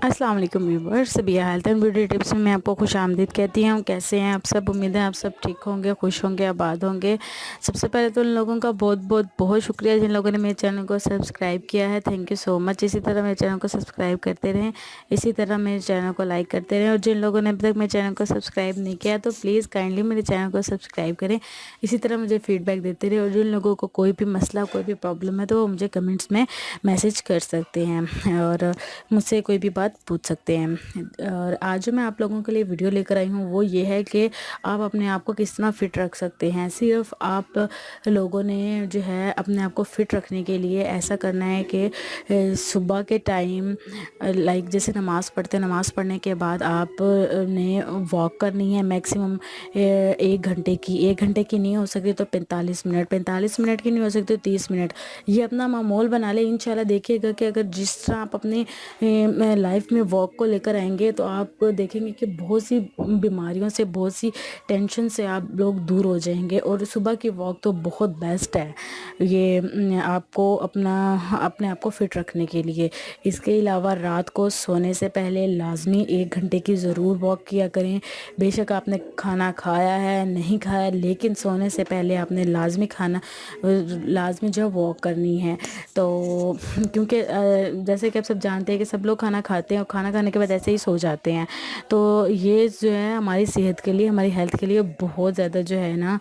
अस्सलाम वालेकुम व्यूवर्स, बिया हेल्थ एंड ब्यूटी टिप्स में मैं आपको खुश आमदीद कहती हूँ। कैसे हैं आप सब? उम्मीद है आप सब ठीक होंगे, खुश होंगे, आबाद होंगे। सबसे पहले तो उन लोगों का बहुत शुक्रिया जिन लोगों ने मेरे चैनल को सब्सक्राइब किया है। Thank you so much. इसी तरह मेरे चैनल को सब्सक्राइब करते रहें, इसी तरह मेरे चैनल को लाइक करते रहें। और जिन लोगों ने अभी तक मेरे चैनल को सब्सक्राइब नहीं किया तो प्लीज़ काइंडली मेरे चैनल को सब्सक्राइब करें। इसी तरह मुझे फीडबैक देते रहे। और जिन लोगों को कोई भी मसला, कोई भी प्रॉब्लम है तो वो मुझे कमेंट्स में मैसेज कर सकते हैं और मुझसे कोई भी बात पूछ सकते हैं। और आज जो मैं आप लोगों के लिए वीडियो लेकर आई हूँ वो ये है कि आप अपने आप को किस तरह फ़िट रख सकते हैं। सिर्फ आप लोगों ने जो है अपने आप को फ़िट रखने के लिए ऐसा करना है कि सुबह के टाइम लाइक जैसे नमाज़ पढ़ते हैं, नमाज़ पढ़ने के बाद आप ने वॉक करनी है मैक्सिमम 1 घंटे की। 1 घंटे की नहीं हो सकती तो 45 मिनट, 45 मिनट की नहीं हो सकती तो 30 मिनट। ये अपना मामूल बना ले। इंशाल्लाह देखिएगा कि अगर जिस तरह आप अपनी लाइफ में वॉक को लेकर आएंगे तो आप देखेंगे कि बहुत सी बीमारियों से, बहुत सी टेंशन से आप लोग दूर हो जाएंगे। और सुबह की वॉक तो बहुत बेस्ट है ये आपको अपने आप को फिट रखने के लिए। इसके अलावा रात को सोने से पहले लाजमी 1 घंटे की ज़रूर वॉक किया करें। बेशक आपने खाना खाया है नहीं खाया, लेकिन सोने से पहले आपने लाजमी जो वॉक करनी है। तो क्योंकि जैसे कि आप सब जानते हैं कि सब लोग खाना खाते हैं और खाना खाने के बाद ऐसे ही सो जाते हैं। तो ये जो है हमारी सेहत के लिए, हमारी हेल्थ के लिए बहुत ज़्यादा जो है ना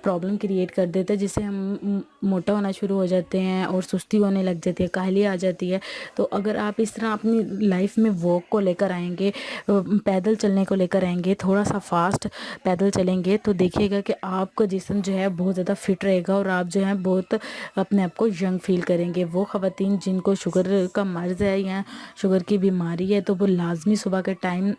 प्रॉब्लम क्रिएट कर देता है, जिससे हम मोटा होना शुरू हो जाते हैं और सुस्ती होने लग जाती है, काहली आ जाती है। तो अगर आप इस तरह अपनी लाइफ में वॉक को लेकर आएंगे, पैदल चलने को लेकर आएंगे, थोड़ा सा फास्ट पैदल चलेंगे तो देखिएगा कि आपका जिस्म जो है बहुत ज़्यादा फिट रहेगा और आप जो है बहुत अपने आप को यंग फील करेंगे। वो ख़वातीन जिनको शुगर का मर्ज़ है या शुगर की बीमारी है तो वो लाजमी सुबह के टाइम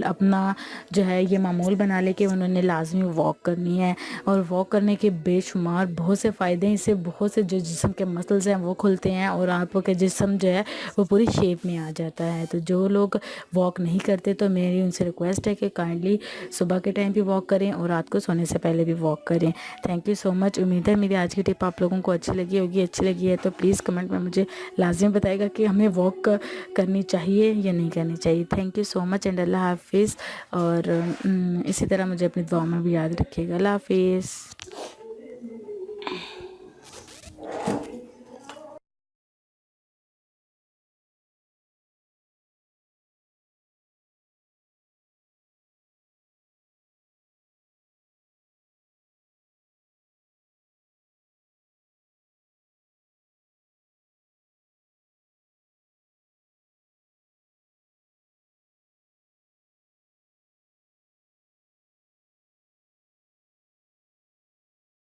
अपना जो है ये मामूल बना ले कि उन्होंने लाजमी वॉक करनी है। और वॉक करने के बेशुमार बहुत से फ़ायदे हैं। इससे बहुत से जो जिस्म के मसल्स हैं वो खुलते हैं और आपके जिस्म जो है वो पूरी शेप में आ जाता है। तो जो लोग वॉक नहीं करते तो मेरी उनसे रिक्वेस्ट है कि काइंडली सुबह के टाइम भी वॉक करें और रात को सोने से पहले भी वॉक करें। Thank you so much. उम्मीद है मेरी आज की टिप आप लोगों को अच्छी लगी होगी। अच्छी लगी है तो प्लीज़ कमेंट में मुझे लाजमी बताएगा कि हमें वॉक करनी चाहिए या नहीं करनी चाहिए। Thank you so much and अल्लाह हाफिज़। और इसी तरह मुझे अपनी दुआ में भी याद रखिएगा। अल्लाह हाफिज़।